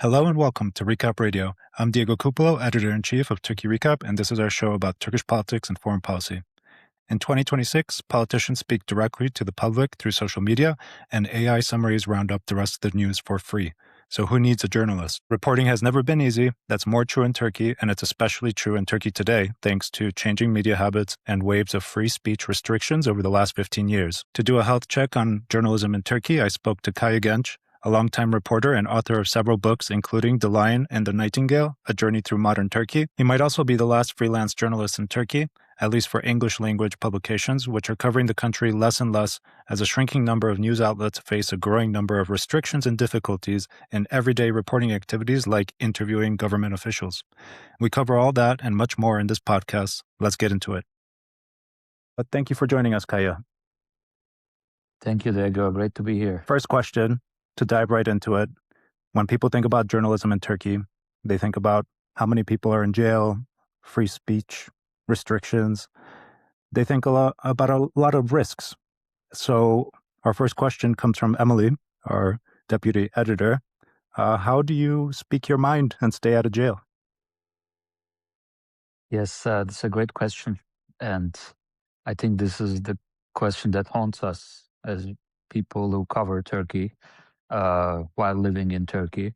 Hello and welcome to Recap Radio. I'm Diego Cupolo, Editor-in-Chief of Turkey Recap, and this is our show about Turkish politics and foreign policy. In 2026, politicians speak directly to the public through social media, and AI summaries round up the rest of the news for free. So who needs a journalist? Reporting has never been easy. That's more true in Turkey, and it's especially true in Turkey today, thanks to changing media habits and waves of free speech restrictions over the last 15 years. To do a health check on journalism in Turkey, I spoke to Kaya Genç, a longtime reporter and author of several books, including The Lion and The Nightingale, A Journey Through Modern Turkey. He might also be the last freelance journalist in Turkey, at least for English-language publications, which are covering the country less and less as a shrinking number of news outlets face a growing number of restrictions and difficulties in everyday reporting activities like interviewing government officials. We cover all that and much more in this podcast. Let's get into it. But thank you for joining us, Kaya. Thank you, Diego. Great to be here. First question, to dive right into it. When people think about journalism in Turkey, they think about how many people are in jail, free speech, restrictions. They think about a lot of risks. So our first question comes from Emily, our deputy editor. How do you speak your mind and stay out of jail? Yes, that's a great question. And I think this is the question that haunts us as people who cover Turkey while living in Turkey.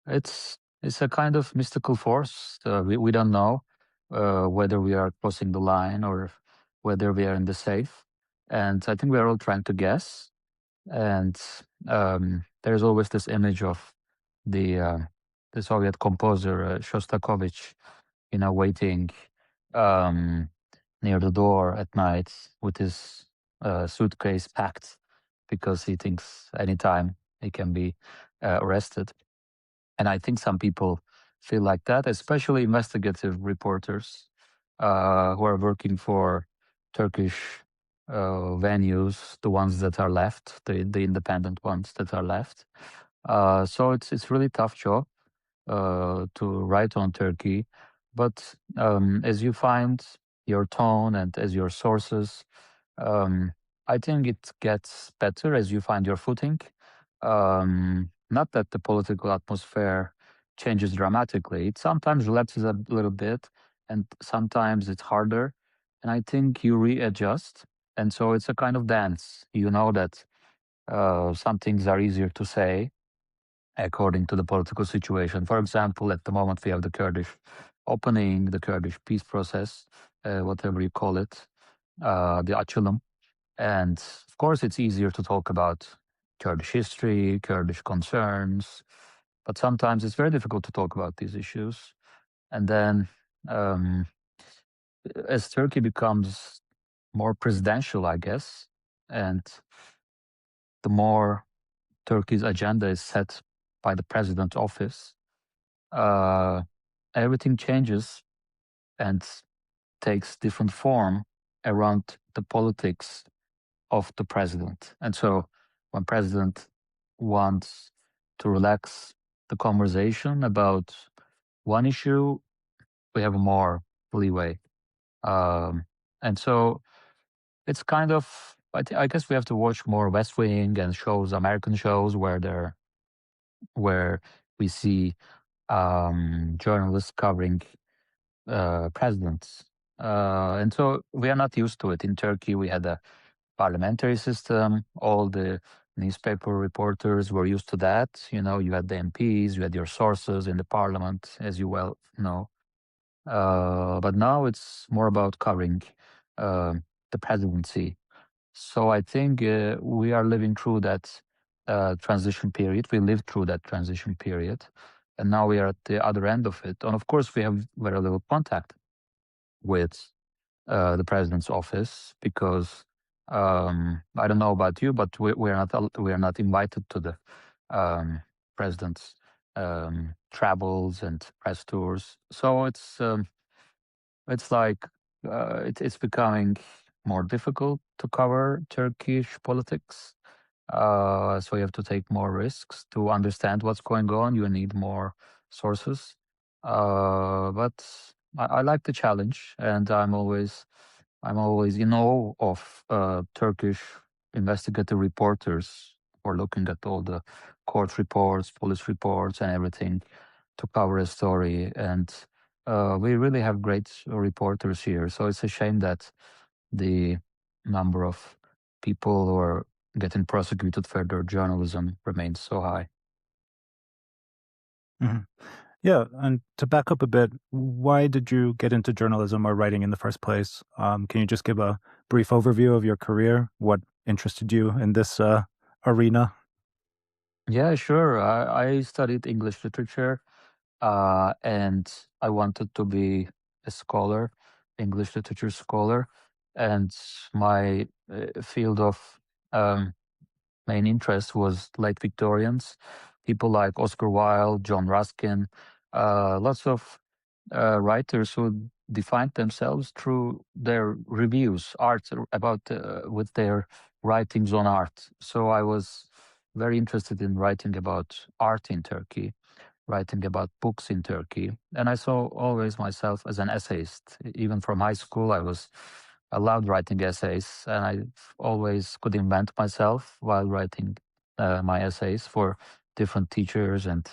It's a kind of mystical force. We don't know whether we are crossing the line or whether we are in the safe. And I think we are all trying to guess. And there's always this image of the Soviet composer Shostakovich, waiting near the door at night with his suitcase packed because he thinks anytime he can be arrested. And I think some people feel like that, especially investigative reporters who are working for Turkish venues, the ones that are left, the independent ones that are left. So it's really tough job to write on Turkey. But as you find your tone and as your sources, I think it gets better as you find your footing. Not that the political atmosphere changes dramatically. It sometimes relapses a little bit, and sometimes it's harder. And I think you readjust. And so it's a kind of dance. You know that some things are easier to say according to the political situation. For example, at the moment we have the Kurdish opening, the Kurdish peace process, whatever you call it, the açılım. And of course, it's easier to talk about Kurdish history, Kurdish concerns, but sometimes it's very difficult to talk about these issues. And then as Turkey becomes more presidential, I guess, and the more Turkey's agenda is set by the president's office, everything changes and takes different form around the politics of the president. And so when president wants to relax the conversation about one issue, we have more leeway. And so it's kind of, I guess we have to watch more West Wing and shows, American shows where we see journalists covering presidents. And so we are not used to it. In Turkey, we had a parliamentary system. All the newspaper reporters were used to that. You had the MPs, you had your sources in the parliament, as you well know. But now it's more about covering the presidency. So I think we are living through that transition period. We lived through that transition period. And now we are at the other end of it. And of course, we have very little contact with the president's office because I don't know about you, but we are not invited to the president's travels and press tours. So it's like it's becoming more difficult to cover Turkish politics. So you have to take more risks to understand what's going on. You need more sources. But I like the challenge, and I'm always in awe of Turkish investigative reporters who are looking at all the court reports, police reports, and everything to cover a story. And we really have great reporters here. So it's a shame that the number of people who are getting prosecuted for their journalism remains so high. Mhm. Yeah, and to back up a bit, why did you get into journalism or writing in the first place? Can you just give a brief overview of your career? What interested you in this arena? Yeah, sure. I studied English literature, and I wanted to be a scholar, English literature scholar. And my field of um, main interest was late Victorians, people like Oscar Wilde, John Ruskin, lots of writers who defined themselves through their reviews, art about with their writings on art. So I was very interested in writing about art in Turkey, writing about books in Turkey, and I saw always myself as an essayist. Even from high school, I loved writing essays, and I always could invent myself while writing my essays for different teachers and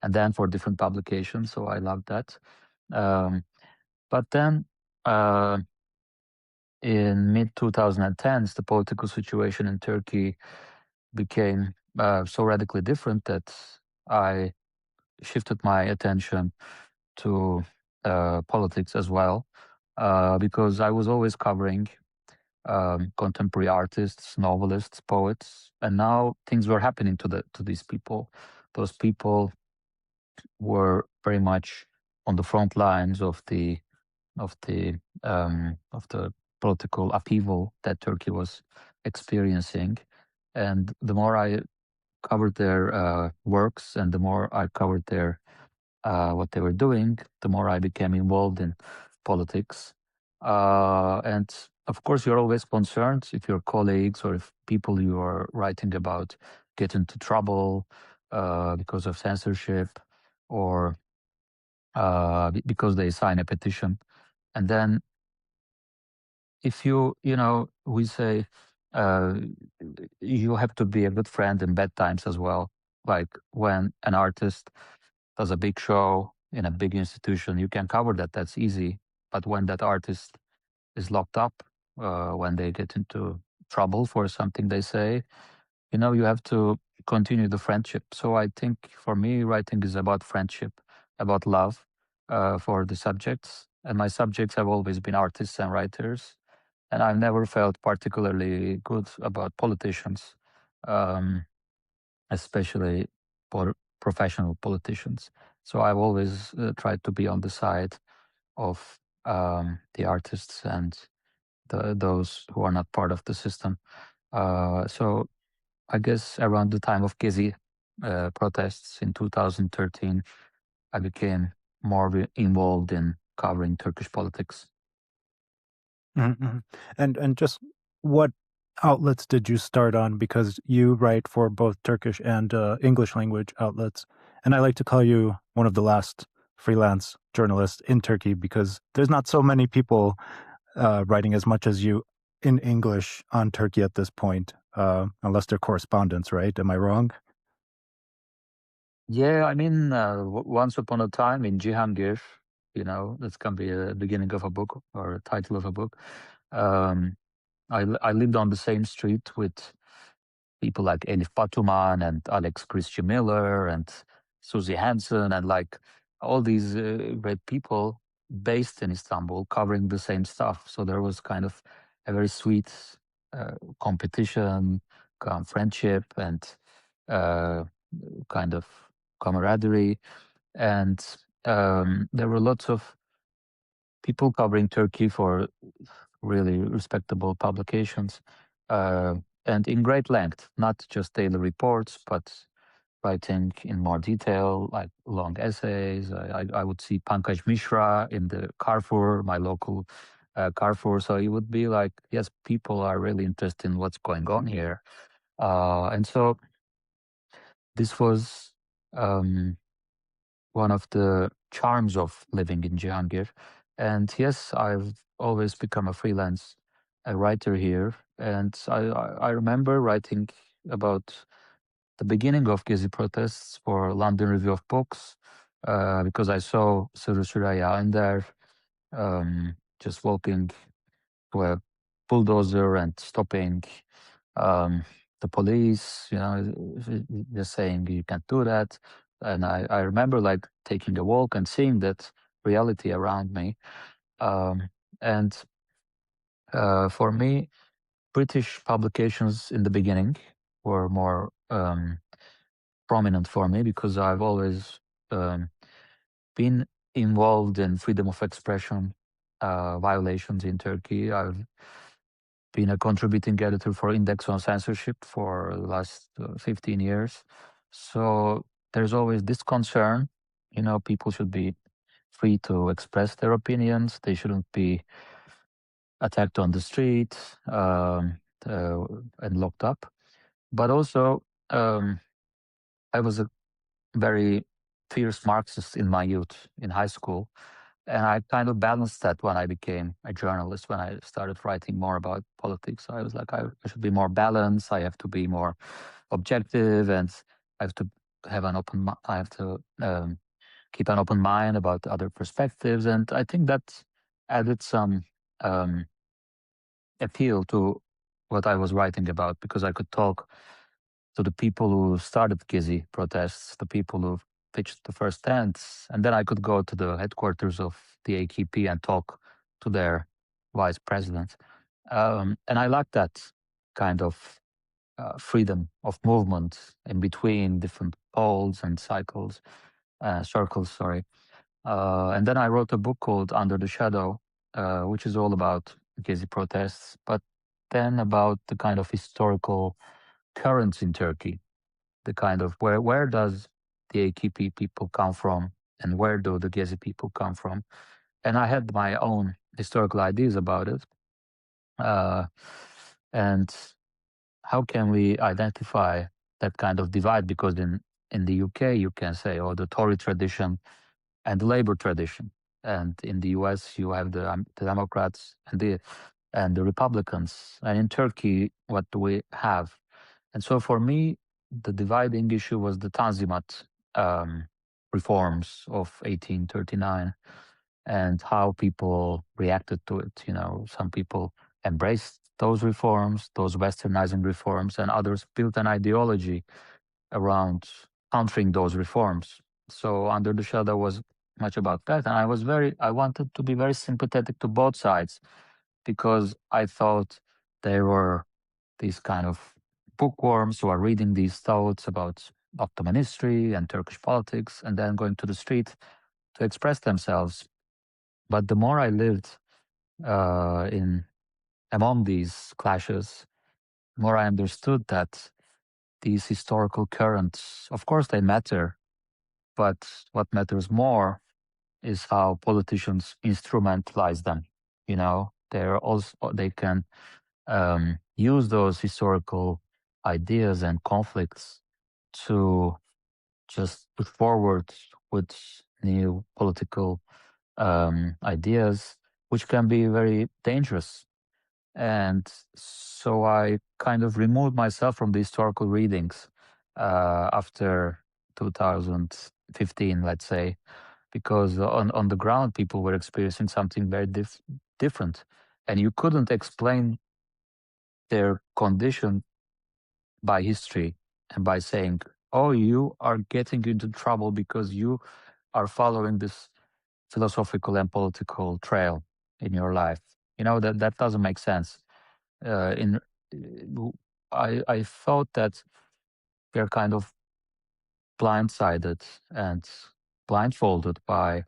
then for different publications. So I loved that. Um, but then uh, in mid 2010s, the political situation in Turkey became so radically different that I shifted my attention to politics as well, because I was always covering contemporary artists, novelists, poets, and now things were happening to these people. Those people were very much on the front lines of the of the political upheaval that Turkey was experiencing. And the more I covered their works, and the more I covered their what they were doing, the more I became involved in politics. And of course, you're always concerned if your colleagues or if people you are writing about get into trouble because of censorship or because they sign a petition. And then if we say uh, you have to be a good friend in bad times as well. Like when an artist does a big show in a big institution, you can cover that. That's easy. But when that artist is locked up, when they get into trouble for something they say, you have to continue the friendship. So I think for me, writing is about friendship, about love for the subjects. And my subjects have always been artists and writers. And I've never felt particularly good about politicians, um, especially professional politicians. So I've always tried to be on the side of the artists and those who are not part of the system. So I guess around the time of Gezi protests in 2013, I became more involved in covering Turkish politics. Mhm, mhm. And just what outlets did you start on? Because you write for both Turkish and English language outlets, and I like to call you one of the last freelance journalists in Turkey because there's not so many people writing as much as you in English on Turkey at this point, unless they're correspondents, right? Am I wrong? Yeah, I mean, once upon a time in Cihangir, that can be a beginning of a book or a title of a book. Um, I lived on the same street with people like Elif Batuman and Alex Christian Miller and Susie Hansen and like all these great people based in Istanbul covering the same stuff. So there was kind of a very sweet competition, friendship, and uh, kind of camaraderie. And there were lots of people covering Turkey for really respectable publications, uh, and in great length, not just daily reports, but writing in more detail, like long essays. I would see Pankaj Mishra in the Carrefour, my local Carrefour. So it would be like, yes, people are really interested in what's going on here. And so this was um, one of the charms of living in Cihangir. And yes, I've always become a freelance writer here. And I remember writing about the beginning of Gezi protests for London Review of Books, because I saw Sırrı Süreyya in there, just walking to a bulldozer and stopping the police, just saying you can't do that. And I remember like taking a walk and seeing that reality around me. And for me, British publications in the beginning were more prominent for me because I've always been involved in freedom of expression violations in Turkey. I've been a contributing editor for Index on Censorship for the last 15 years. So there's always this concern, people should be free to express their opinions. They shouldn't be attacked on the street and locked up. But also, I was a very fierce Marxist in my youth, in high school. And I kind of balanced that when I became a journalist, when I started writing more about politics. I was like, I should be more balanced. I have to be more objective, and I have to have an open. I have to keep an open mind about other perspectives, and I think that added some appeal to what I was writing about, because I could talk to the people who started Gezi protests, the people who pitched the first tents, and then I could go to the headquarters of the AKP and talk to their vice president. And I like that kind of freedom of movement in between different poles and circles. Sorry. And then I wrote a book called Under the Shadow, which is all about Gezi protests, but then about the kind of historical currents in Turkey, the kind of where does the AKP people come from, and where do the Gezi people come from? And I had my own historical ideas about it. And how can we identify that kind of divide? Because in the UK, you can say, oh, the Tory tradition and the Labour tradition. And in the US, you have the Democrats and the Republicans. And in Turkey, what do we have? And so for me, the dividing issue was the Tanzimat reforms of 1839 and how people reacted to it. Some people embraced those reforms, those westernizing reforms, and others built an ideology around countering those reforms. So Under the Shadow was much about that. And I wanted to be very sympathetic to both sides, because I thought there were these kind of bookworms who are reading these thoughts about Ottoman history and Turkish politics and then going to the street to express themselves. But the more I lived among these clashes, the more I understood that these historical currents, of course, they matter, but what matters more is how politicians instrumentalize them. They can use those historical ideas and conflicts to just put forward with new political ideas, which can be very dangerous. And so I kind of removed myself from the historical readings after 2015, let's say, because on the ground, people were experiencing something very different. And you couldn't explain their condition by history and by saying, oh, you are getting into trouble because you are following this philosophical and political trail in your life. That doesn't make sense. I thought that they're kind of blindsided and blindfolded by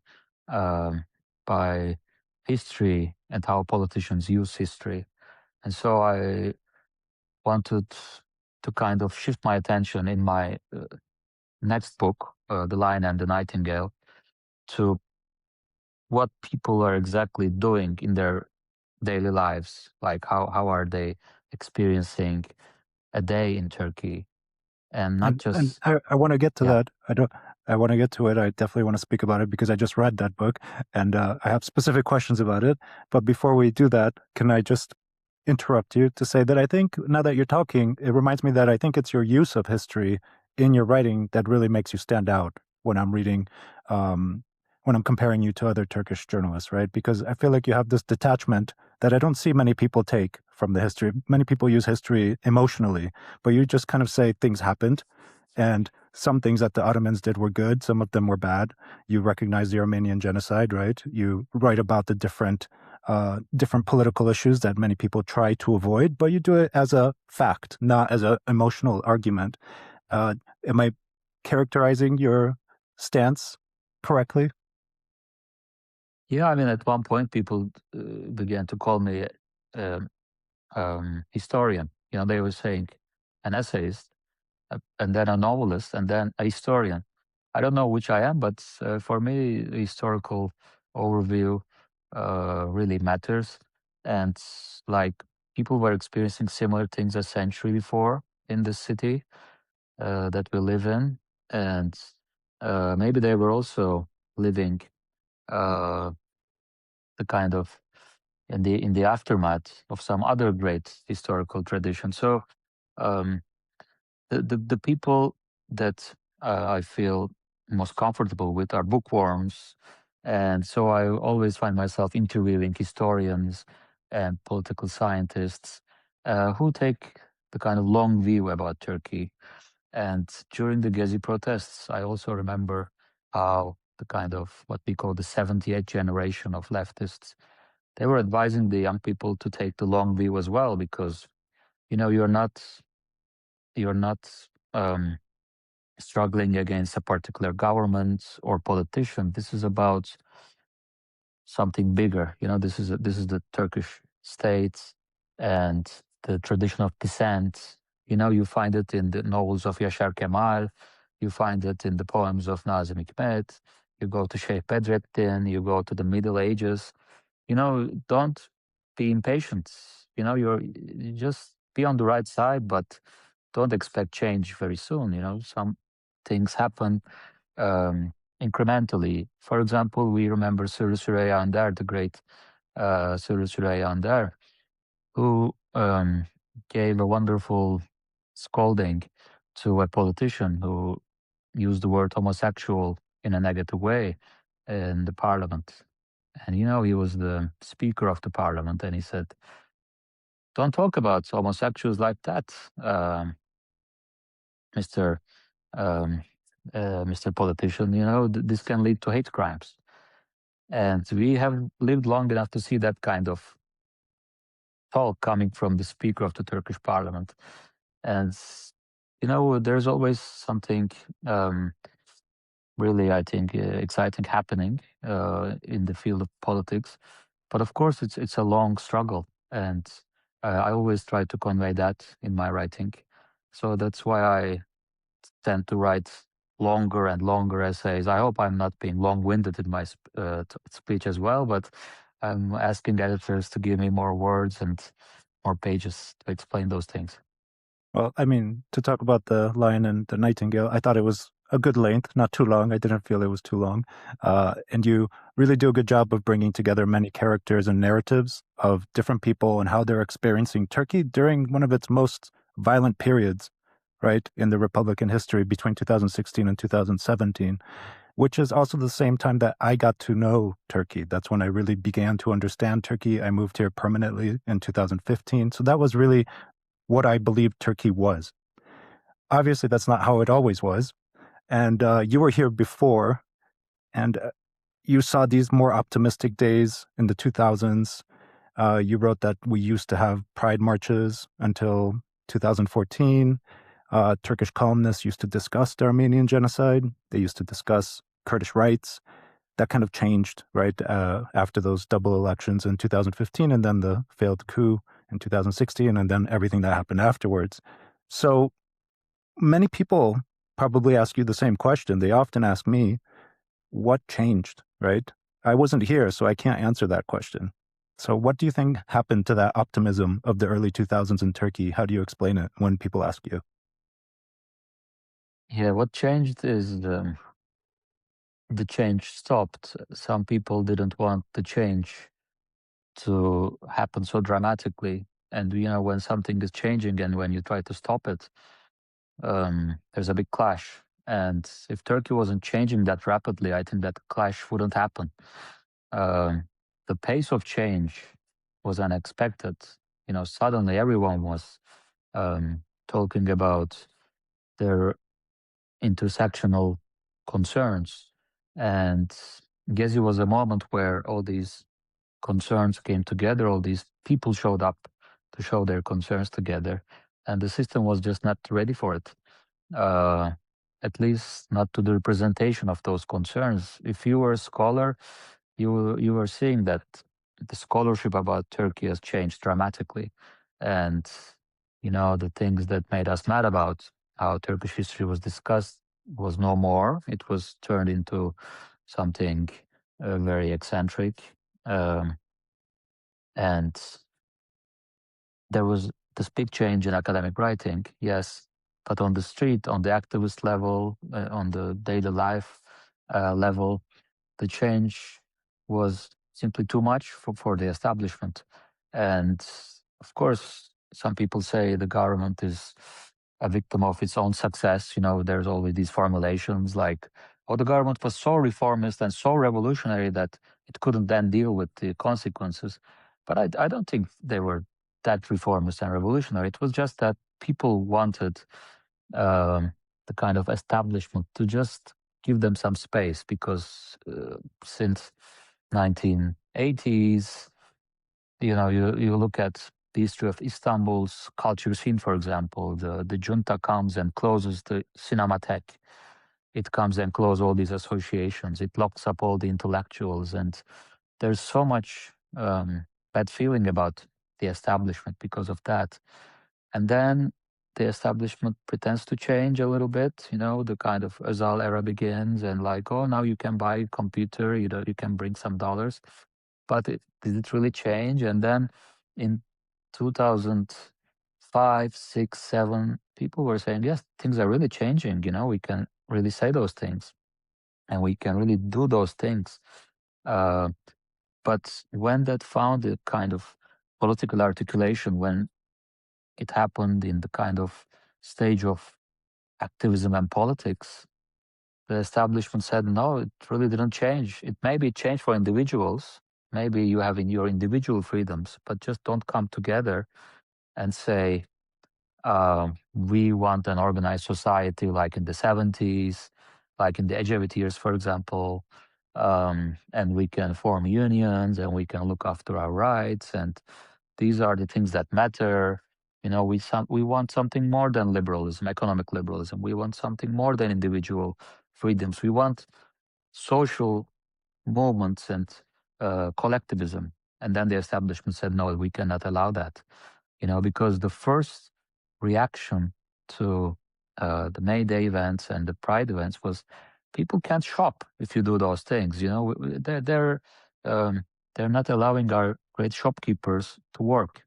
history and how politicians use history. And so I wanted to kind of shift my attention in my next book, The Lion and the Nightingale, to what people are exactly doing in their daily lives. Like how are they experiencing a day in Turkey, and not just. And I want to get to Yeah. that. I want to get to it. I definitely want to speak about it because I just read that book and I have specific questions about it. But before we do that, can I just interrupt you to say that I think now that you're talking, it reminds me that I think it's your use of history in your writing that really makes you stand out when I'm reading, when I'm comparing you to other Turkish journalists, right? Because I feel like you have this detachment that I don't see many people take from the history. Many people use history emotionally, but you just kind of say things happened, and some things that the Ottomans did were good, some of them were bad. You recognize the Armenian genocide, right? You write about the different political issues that many people try to avoid, but you do it as a fact, not as an emotional argument. Uh, am I characterizing your stance correctly? Yeah, I mean, at one point, people began to call me um, historian. You know, they were saying an essayist, and then a novelist, and then a historian. I don't know which I am, but for me, the historical overview really matters. And like people were experiencing similar things a century before in the city that we live in, and maybe they were also living uh, the kind of in the aftermath of some other great historical tradition. So um, the people that I feel most comfortable with are bookworms, and so I always find myself interviewing historians and political scientists who take the kind of long view about Turkey. And during the Gezi protests, I also remember how the kind of what we call the 78 generation of leftists, they were advising the young people to take the long view as well, because you know you're not um, struggling against a particular government or politician. This is about something bigger. You know, this is the Turkish state and the tradition of dissent. You know, you find it in the novels of Yaşar Kemal. You find it in the poems of Nazım Hikmet. You go to Sheikh Bedrettin. You go to the Middle Ages. You know, don't be impatient. You know, you just be on the right side, but don't expect change very soon. You know, some things happen incrementally. For example, we remember Sürü Süreyya Önder, the great Sürü Süreyya Önder, who gave a wonderful scolding to a politician who used the word homosexual in a negative way in the parliament. And you know, he was the speaker of the parliament, and he said, "Don't talk about homosexuals like that, Mister um, Mr. Politician. You know, this can lead to hate crimes." And we have lived long enough to see that kind of talk coming from the speaker of the Turkish parliament. And, you know, there's always something really, I think, exciting happening in the field of politics. But of course, it's a long struggle. And I always try to convey that in my writing. So that's why I tend to write longer and longer essays. I hope I'm not being long-winded in my speech as well, but I'm asking editors to give me more words and more pages to explain those things. Well, I mean, to talk about the Lion and the Nightingale, I thought it was a good length, not too long. I didn't feel it was too long. And you really do a good job of bringing together many characters and narratives of different people and how they're experiencing Turkey during one of its most violent periods, right, in the Republican history between 2016 and 2017, which is also the same time that I got to know Turkey. That's when I really began to understand Turkey. I moved here permanently in 2015. So that was really what I believed Turkey was. Obviously, that's not how it always was. And you were here before, and you saw these more optimistic days in the 2000s. You wrote that we used to have pride marches until 2014. Turkish columnists used to discuss the Armenian genocide. They used to discuss Kurdish rights. That kind of changed, right, after those double elections in 2015 and then the failed coup in 2016 and then everything that happened afterwards. So many people probably ask you the same question. They often ask me, what changed, right? I wasn't here, so I can't answer that question. So what do you think happened to that optimism of the early 2000s in Turkey? How do you explain it when people ask you? Yeah, what changed is the change stopped. Some people didn't want the change to happen so dramatically. And, you know, when something is changing and when you try to stop it, there's a big clash. And if Turkey wasn't changing that rapidly, I think that clash wouldn't happen. The pace of change was unexpected. Suddenly everyone was talking about their intersectional concerns. And I guess it was a moment where all these concerns came together, all these people showed up to show their concerns together, and the system was just not ready for it. uh, at least not to the representation of those concerns. If you were a scholar, you were seeing that the scholarship about Turkey has changed dramatically, and the things that made us mad about how Turkish history was discussed was no more. It was turned into something very eccentric, um, and there was this big change in academic writing, yes, but on the street, on the activist level, on the daily life level, the change was simply too much for the establishment. And of course, some people say the government is a victim of its own success. There's always these formulations like, oh, the government was so reformist and so revolutionary that it couldn't then deal with the consequences. But I don't think they were that reformist and revolutionary. It was just that people wanted the kind of establishment to just give them some space, because since 1980s, you look at the history of Istanbul's culture scene, for example. The junta comes and closes the Cinematheque. It comes and closes all these associations. It locks up all the intellectuals, and there's so much bad feeling about the establishment because of that. And then the establishment pretends to change a little bit. The kind of Özal era begins, and like, oh, now you can buy a computer, you can bring some dollars. But did it really change? And then in 2005, 6, 7, people were saying, yes, things are really changing. We can really say those things, and we can really do those things. But when that found a kind of political articulation, when it happened in the kind of stage of activism and politics, the establishment said, no, it really didn't change. It maybe changed for individuals. Maybe you have in your individual freedoms, but just don't come together and say, we want an organized society like in the 70s, like in the Ecevit years, for example, and we can form unions and we can look after our rights, and these are the things that matter. We want something more than liberalism, economic liberalism. We want something more than individual freedoms. We want social movements and collectivism. And then the establishment said, no, we cannot allow that. Because the first reaction to the May Day events and the Pride events was, people can't shop if you do those things. They're not allowing our great shopkeepers to work.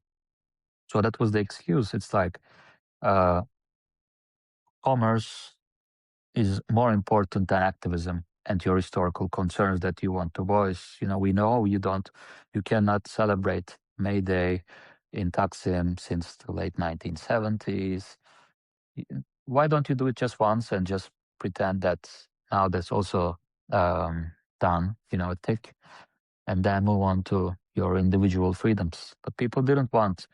So that was the excuse. It's like commerce is more important than activism and your historical concerns that you want to voice. We know you cannot celebrate May Day in Taksim since the late 1970s. Why don't you do it just once and just pretend that now that's also done, a tick, and then move on to your individual freedoms? But people didn't want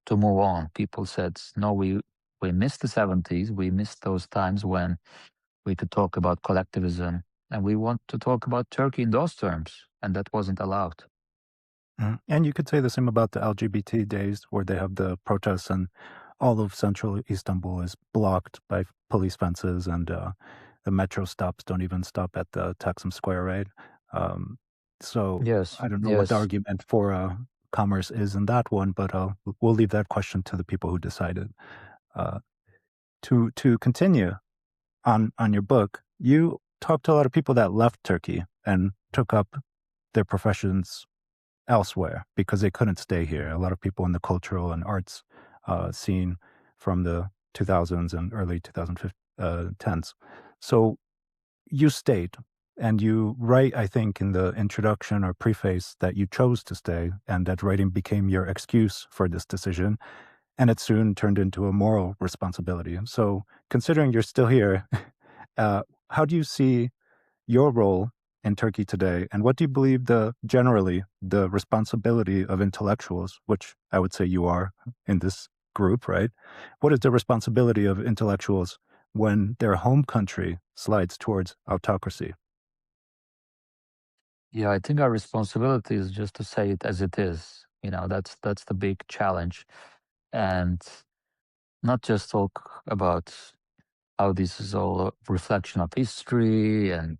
to move on. People said, no, we missed the 70s. We missed those times when we could talk about collectivism, and we want to talk about Turkey in those terms, and that wasn't allowed. And you could say the same about the LGBT days, where they have the protests and all of central Istanbul is blocked by police fences, and the metro stops don't even stop at the Taksim Square, right? So Yes, I don't know what the yes. argument for commerce is in that one, but we'll leave that question to the people who decided. To continue on your book, you talked to a lot of people that left Turkey and took up their professions elsewhere because they couldn't stay here. A lot of people in the cultural and arts scene from the 2000s and early 2010s. So you stayed, and you write, I think, in the introduction or preface that you chose to stay and that writing became your excuse for this decision. and it soon turned into a moral responsibility. So, considering you're still here, how do you see your role in Turkey today, and what do you believe generally the responsibility of intellectuals, which I would say you are in this group, right? What is the responsibility of intellectuals when their home country slides towards autocracy? Yeah, I think our responsibility is just to say it as it is. That's the big challenge, and not just talk about how this is all a reflection of history and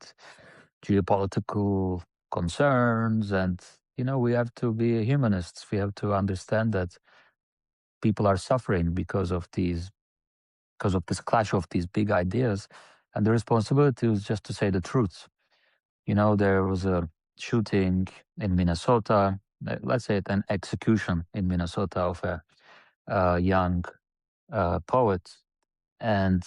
geopolitical concerns. And we have to be humanists. We have to understand that people are suffering because of this clash of these big ideas, and the responsibility is just to say the truth. There was a shooting in Minnesota, let's say an execution in Minnesota of a young poet. And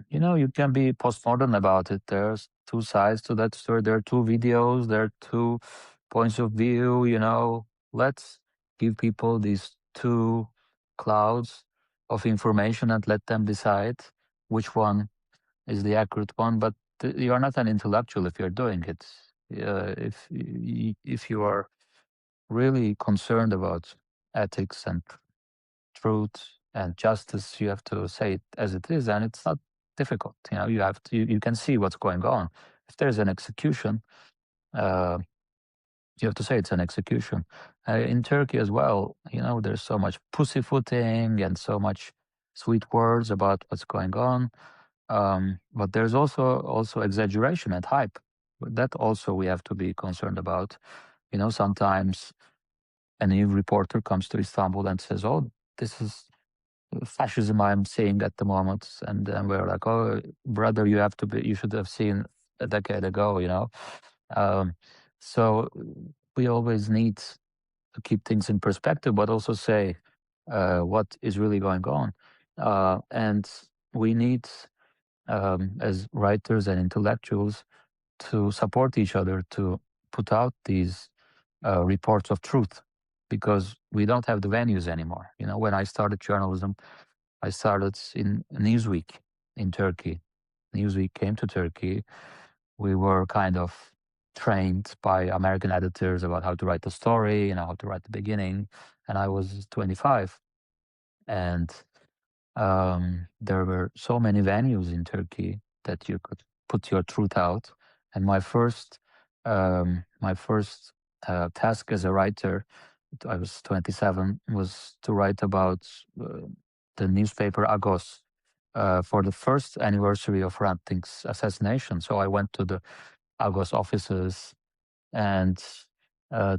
you can be postmodern about it. There's two sides to that story. There are two videos, there are two points of view. Let's give people these two clouds of information and let them decide which one is the accurate one. But you are not an intellectual if you're doing it. If you are really concerned about ethics and truth and justice, you have to say it as it is, and it's not difficult. You can see what's going on. If there's an execution, uh, you have to say it's an execution. In Turkey as well, there's so much pussyfooting and so much sweet words about what's going on, but there's also exaggeration and hype. That also we have to be concerned about. Sometimes a new reporter comes to Istanbul and says, "Oh, this is fascism I'm seeing at the moment," and then we're like, "Oh, brother, you should have seen a decade ago." Um, so we always need to keep things in perspective, but also say what is really going on, and we need, as writers and intellectuals, to support each other to put out these reports of truth, because we don't have the venues anymore. When I started journalism, I started in Newsweek in Turkey. Newsweek came to Turkey. We were kind of trained by American editors about how to write the story, how to write the beginning. And I was 25. And there were so many venues in Turkey that you could put your truth out. And my first task as a writer, I was 27, was to write about the newspaper Agos for the first anniversary of Hrant Dink's assassination. So I went to the Agos offices and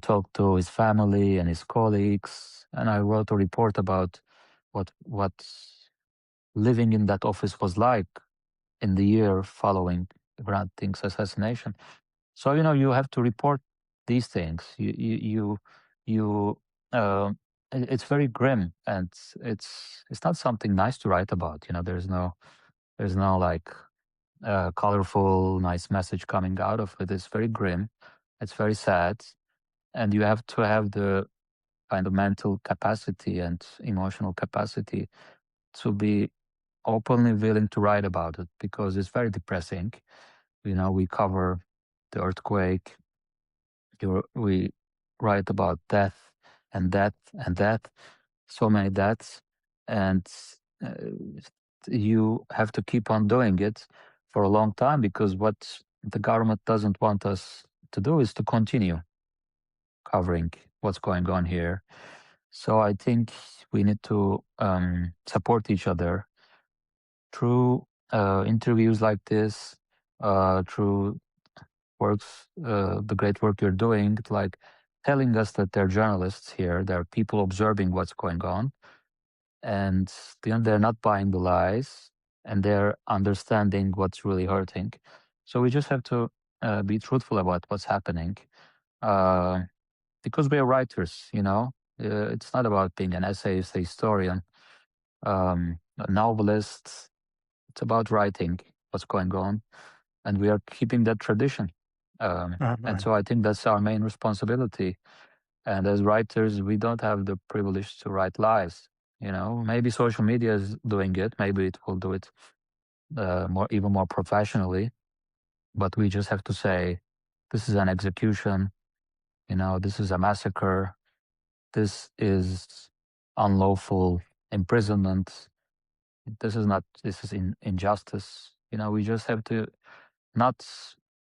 talked to his family and his colleagues, and I wrote a report about what living in that office was like in the year following Hrant Dink's assassination. So you have to report these things. Uh, it's very grim, and it's not something nice to write about. There's no like colorful, nice message coming out of it. It's very grim. It's very sad, and you have to have the kind of mental capacity and emotional capacity to be openly willing to write about it, because it's very depressing. We cover the earthquake. We write about death and death and death, so many deaths, and uh, you have to keep on doing it for a long time, because what the government doesn't want us to do is to continue covering what's going on here. So I think we need to support each other through interviews like this, through the great work you're doing, like telling us that there are journalists here, there are people observing what's going on, and they're not buying the lies, and they're understanding what's really hurting. So we just have to be truthful about what's happening, uh, because we are writers. It's not about being an essayist, a historian, a novelist. It's about writing what's going on, and we are keeping that tradition. And Right. so I think that's our main responsibility. And as writers, we don't have the privilege to write lies. Maybe social media is doing it. Maybe it will do it even more professionally. But we just have to say, this is an execution. This is a massacre. This is unlawful imprisonment. This is not. This is injustice. We just have to not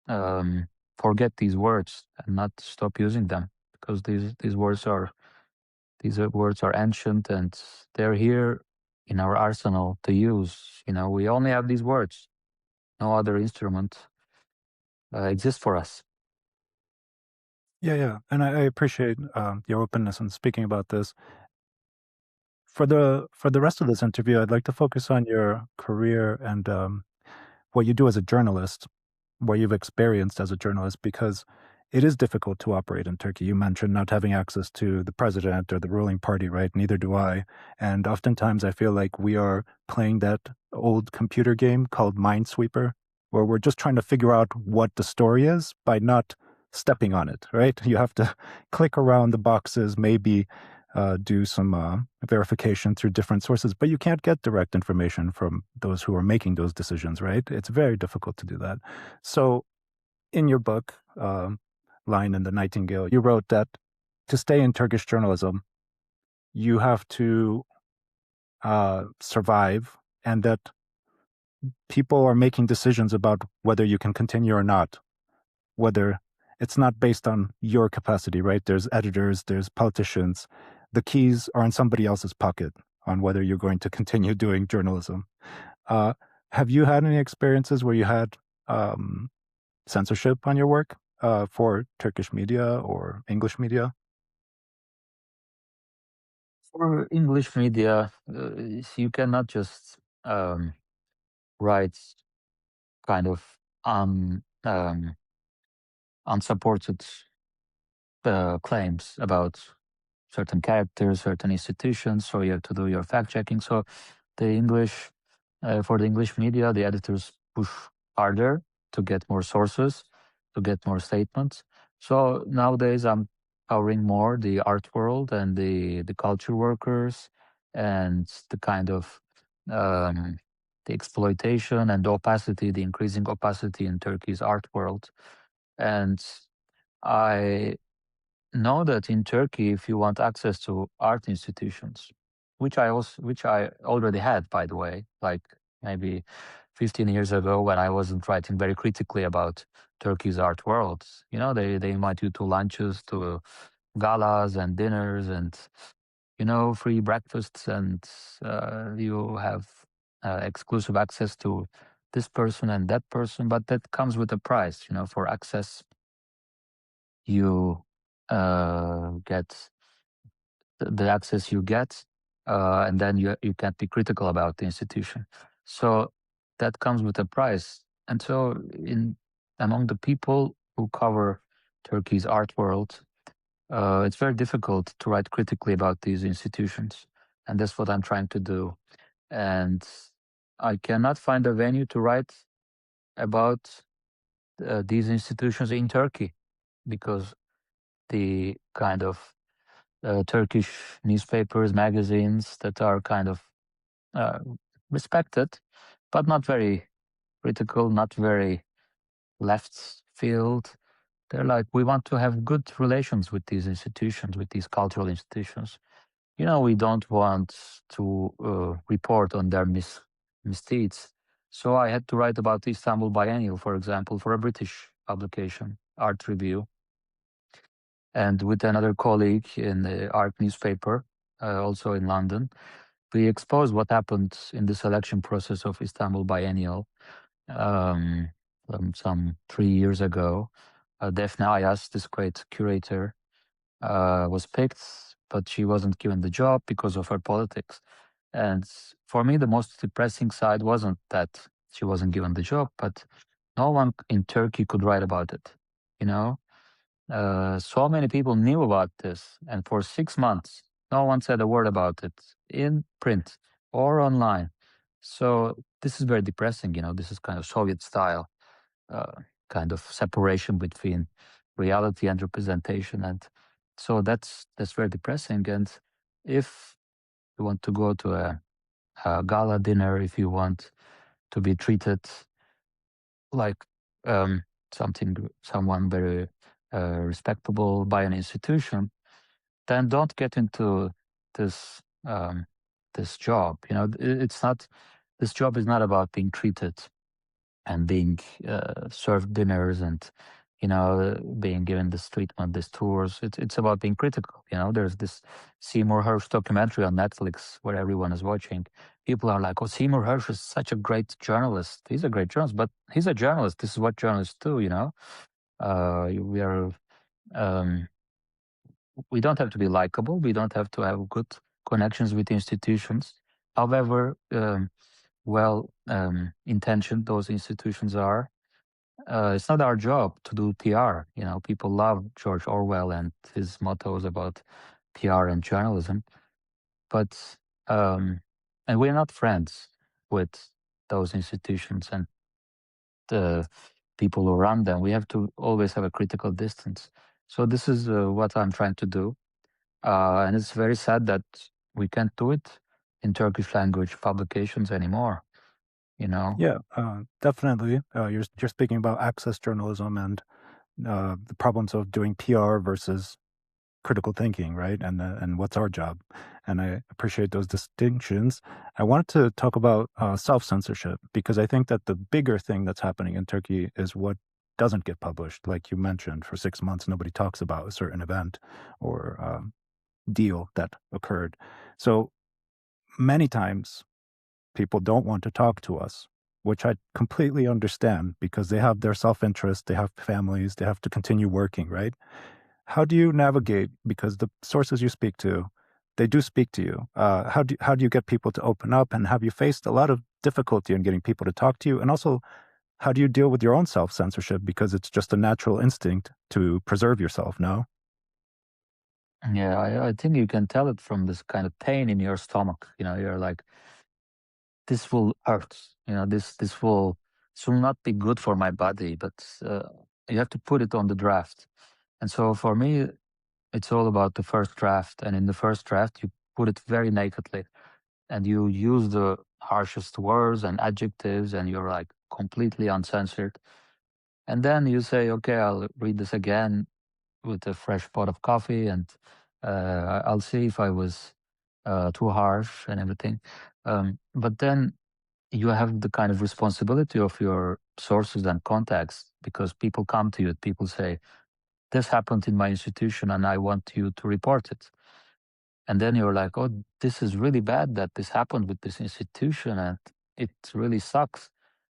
um, forget these words and not stop using them, because these words are ancient, and they're here in our arsenal to use. We only have these words. No other instrument exists for us. Yeah, and I appreciate your openness in speaking about this. For the rest of this interview, I'd like to focus on your career and what you do as a journalist, what you've experienced as a journalist, because it is difficult to operate in Turkey. You mentioned not having access to the president or the ruling party, right? Neither do I. And oftentimes I feel like we are playing that old computer game called Minesweeper, where we're just trying to figure out what the story is by not stepping on it, right? You have to click around the boxes, maybe do some verification through different sources, but you can't get direct information from those who are making those decisions, right? It's very difficult to do that. So, in your book, Lion and the Nightingale, you wrote that to stay in Turkish journalism, you have to survive, and that people are making decisions about whether you can continue or not, whether it's not based on your capacity, right? There's editors, there's politicians. The keys are in somebody else's pocket on whether you're going to continue doing journalism. Uh, have you had any experiences where you had um, censorship on your work for Turkish media or English media? For English media, you cannot just write kind of unsupported claims about certain characters, certain institutions. So you have to do your fact checking. So for the English media, the editors push harder to get more sources, to get more statements. So nowadays, I'm covering more the art world and the culture workers, and the kind of um, the exploitation and the opacity, the increasing opacity in Turkey's art world. And I know that in Turkey, if you want access to art institutions, which I already had, by the way, like maybe 15 years ago, when I wasn't writing very critically about Turkey's art world. They invite you to lunches, to galas and dinners, and free breakfasts, and you have exclusive access to this person and that person, but that comes with a price. For access, you get the access you get, and then you can't be critical about the institution. So that comes with a price. And so, among the people who cover Turkey's art world, it's very difficult to write critically about these institutions, and that's what I'm trying to do. And I cannot find a venue to write about these institutions in Turkey, because the kind of Turkish newspapers, magazines that are kind of uh, respected, but not very critical, not very left field. They're like, we want to have good relations with these institutions, with these cultural institutions. We don't want to report on their misdeeds. So I had to write about the Istanbul Biennial, for example, for a British publication, Art Review, and with another colleague in the art newspaper, also in London, we exposed what happened in the selection process of Istanbul Biennial um, some 3 years ago. Defne Ayas, this great curator, was picked, but she wasn't given the job because of her politics. And for me, the most depressing side wasn't that she wasn't given the job, but no one in Turkey could write about it. You know, so many people knew about this, and for 6 months, no one said a word about it in print or online. So this is very depressing. This is kind of Soviet style, uh, kind of separation between reality and representation, and so that's very depressing. And if you want to go to a gala dinner, if you want to be treated like um, someone very respectable by an institution, then don't get into this this job. It's not. This job is not about being treated and being served dinners and being given this treatment, these tours. It's about being critical. There's this Seymour Hersh documentary on Netflix where everyone is watching. People are like, "Oh, Seymour Hersh is such a great journalist. He's a great journalist, but he's a journalist. This is what journalists do." We are. Um, we don't have to be likable. We don't have to have good connections with institutions. However, well intentioned those institutions are, it's not our job to do PR. People love George Orwell and his mottos about PR and journalism, but and we're not friends with those institutions and the people who run them. We have to always have a critical distance. So this is what I'm trying to do, and it's very sad that we can't do it in Turkish language publications anymore. Yeah, definitely. You're speaking about access journalism and the problems of doing PR versus critical thinking, right? And what's our job? And I appreciate those distinctions. I wanted to talk about self-censorship because I think that the bigger thing that's happening in Turkey is what doesn't get published. Like you mentioned, for 6 months, nobody talks about a certain event or deal that occurred. So many times people don't want to talk to us, which I completely understand because they have their self-interest, they have families, they have to continue working, right? How do you navigate, because the sources you speak to, they do speak to you. How do you get people to open up, and have you faced a lot of difficulty in getting people to talk to you? And also, how do you deal with your own self-censorship, because it's just a natural instinct to preserve yourself, no? Yeah, I think you can tell it from this kind of pain in your stomach. You're like, this will hurt. This will not be good for my body, but you have to put it on the draft. And so for me, it's all about the first draft. And in the first draft, you put it very nakedly, and you use the harshest words and adjectives, and you're like completely uncensored. And then you say, okay, I'll read this again with a fresh pot of coffee, and I'll see if I was too harsh and everything. But then you have the kind of responsibility of your sources and contacts, because people come to you, people say, this happened in my institution and I want you to report it. And then you're like, oh, this is really bad that this happened with this institution and it really sucks.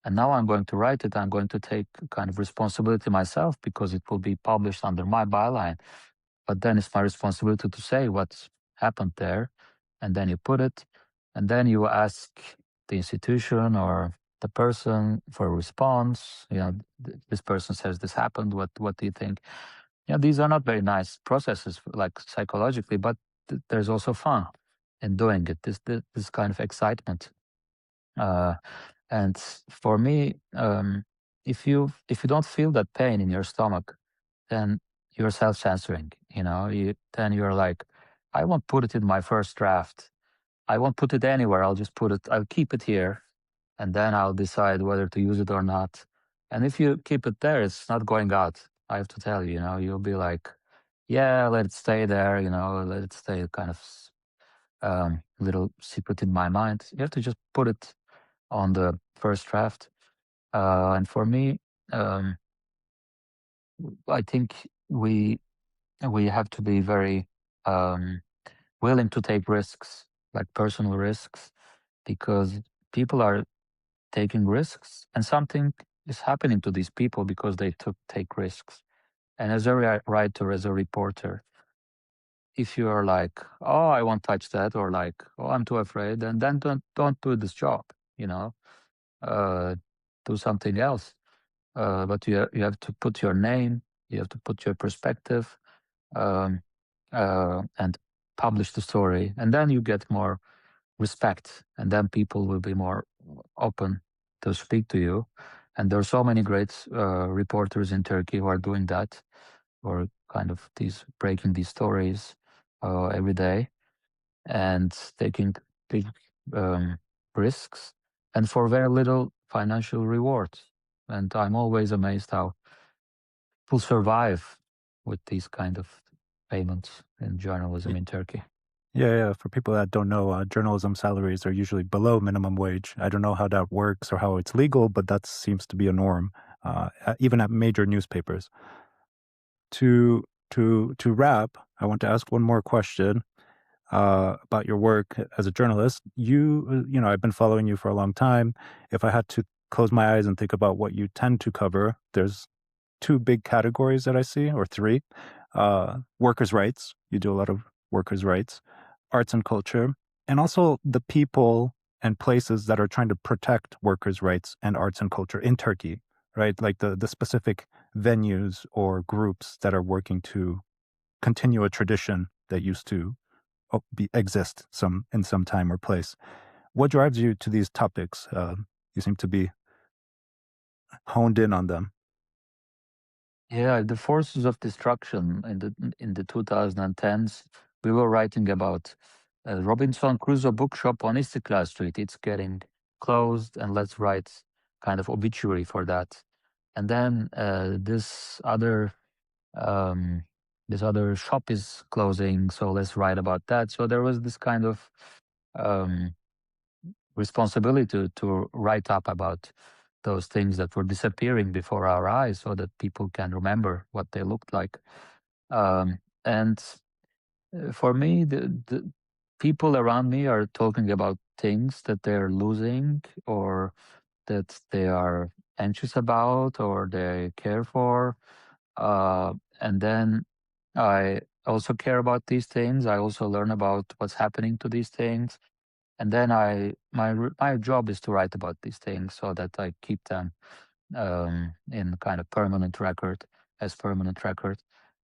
And now I'm going to write it. I'm going to take kind of responsibility myself because it will be published under my byline. But then it's my responsibility to say what's happened there. And then you put it, and then you ask the institution or the person for a response. This person says this happened. What do you think? These are not very nice processes, like psychologically, but there's also fun in doing it. This kind of excitement. And for me, if you don't feel that pain in your stomach, then you're self-censoring. Then you're like, I won't put it in my first draft. I won't put it anywhere. I'll keep it here, and then I'll decide whether to use it or not. And if you keep it there, it's not going out. I have to tell you, you'll be like, yeah, let it stay there. Let it stay kind of little secret in my mind. You have to just put it on the first draft. And for me, um, I think we have to be very willing to take risks, like personal risks, because people are taking risks, and something is happening to these people because they take risks. And as a writer, as a reporter, if you are like, oh, I won't touch that, or like, oh, I'm too afraid, and then don't do this job. You know, uh, do something else. But you have to put your name, you have to put your perspective, um, and publish the story, and then you get more respect, and then people will be more open to speak to you. And there are so many great reporters in Turkey who are doing that, or kind of breaking these stories every day. and taking big risks, and for very little financial reward. And I'm always amazed how people survive with these kind of payments in journalism in Turkey. Yeah. For people that don't know, journalism salaries are usually below minimum wage. I don't know how that works or how it's legal, but that seems to be a norm, even at major newspapers. To wrap, I want to ask one more question about your work as a journalist. I've been following you for a long time. If I had to close my eyes and think about what you tend to cover, there's two big categories that I see, or three. Workers' rights. You do a lot of workers' rights, arts and culture, and also the people and places that are trying to protect workers' rights and arts and culture in Turkey, right? Like the specific venues or groups that are working to continue a tradition that used to exist in some time or place. What drives you to these topics? You seem to be honed in on them. Yeah, the forces of destruction in the 2010s. We were writing about Robinson Crusoe bookshop on Istiklal Street. It's getting closed, and let's write kind of obituary for that. And then um, this other shop is closing, so let's write about that. So there was this kind of um, responsibility to write up about those things that were disappearing before our eyes, so that people can remember what they looked like. And for me, the people around me are talking about things that they're losing, or that they are anxious about, or they care for. And then I also care about these things. I also learn about what's happening to these things. And then my job is to write about these things, so that I keep them in kind of permanent record, as permanent record.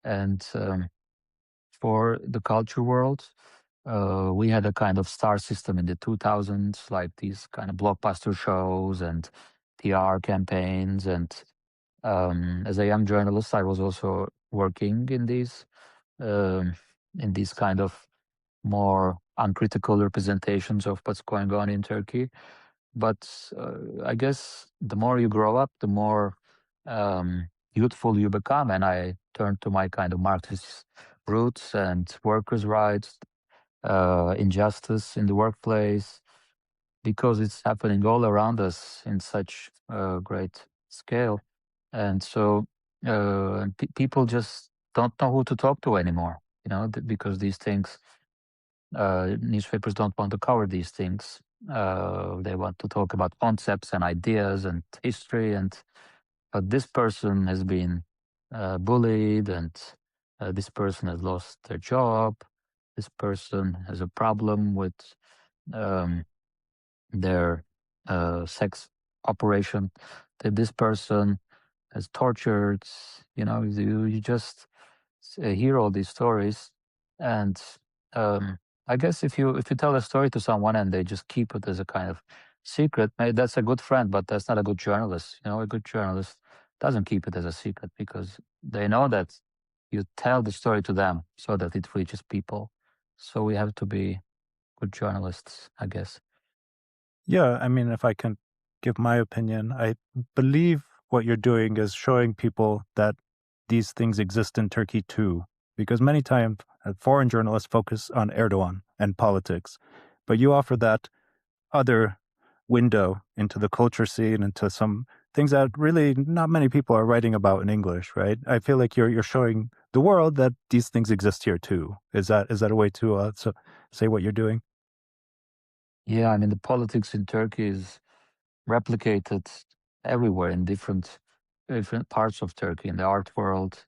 And for the culture world, we had a kind of star system in the 2000s, like these kind of blockbuster shows and PR campaigns. And as a young journalist, I was also working um, in these kind of more uncritical representations of what's going on in Turkey. But I guess the more you grow up, the more youthful you become. And I turned to my kind of Marxist roots and workers' rights, injustice in the workplace, because it's happening all around us in such great scale. And so people just don't know who to talk to anymore, because these things, newspapers don't want to cover these things. They want to talk about concepts and ideas and history, but this person has been bullied, and this person has lost their job. This person has a problem with um, their sex operation. That this person has tortured. You just hear all these stories. And I guess if you tell a story to someone and they just keep it as a kind of secret, maybe that's a good friend, but that's not a good journalist. A good journalist doesn't keep it as a secret, because they know that you tell the story to them so that it reaches people. So we have to be good journalists, I guess. Yeah, I mean, if I can give my opinion, I believe what you're doing is showing people that these things exist in Turkey too, because many times foreign journalists focus on Erdogan and politics, but you offer that other window into the culture scene, into some things that really not many people are writing about in English, right? I feel like you're showing the world that these things exist here too. Is that a way to say what you're doing? Yeah, I mean, the politics in Turkey is replicated everywhere in different parts of Turkey, in the art world.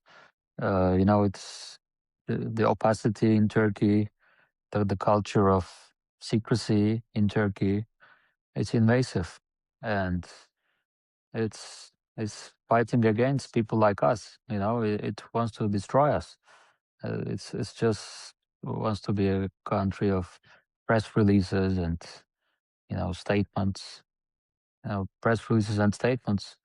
It's the opacity in Turkey, the culture of secrecy in Turkey. It's invasive, and it's fighting against people like us. It wants to destroy us. It's just wants to be a country of press releases and statements. Press releases and statements.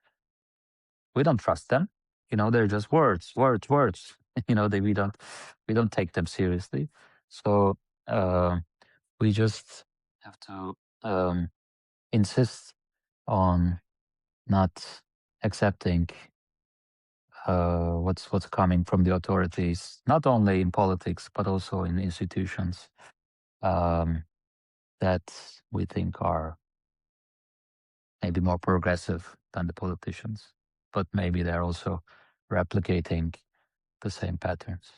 We don't trust them. They're just words, words, words. We don't take them seriously. So We just have to insist on not accepting what's coming from the authorities, not only in politics but also in institutions um, that we think are maybe more progressive than the politicians, but maybe they're also replicating the same patterns.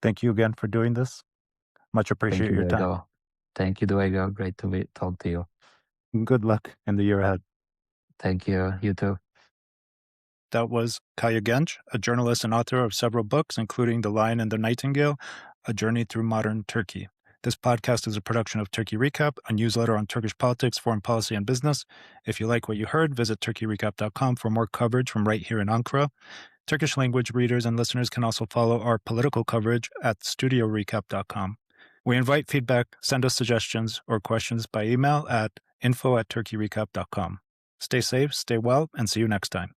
Thank you again for doing this. Much Thank appreciate you, your time. Diego. Thank you, Diego. Great to talk to you. Good luck in the year ahead. Thank you. You too. That was Kaya Genç, a journalist and author of several books, including The Lion and the Nightingale, A Journey Through Modern Turkey. This podcast is a production of Turkey Recap, a newsletter on Turkish politics, foreign policy, and business. If you like what you heard, visit turkeyrecap.com for more coverage from right here in Ankara. Turkish language readers and listeners can also follow our political coverage at studiorecap.com. We invite feedback, send us suggestions or questions by email at info@turkeyrecap.com. Stay safe, stay well, and see you next time.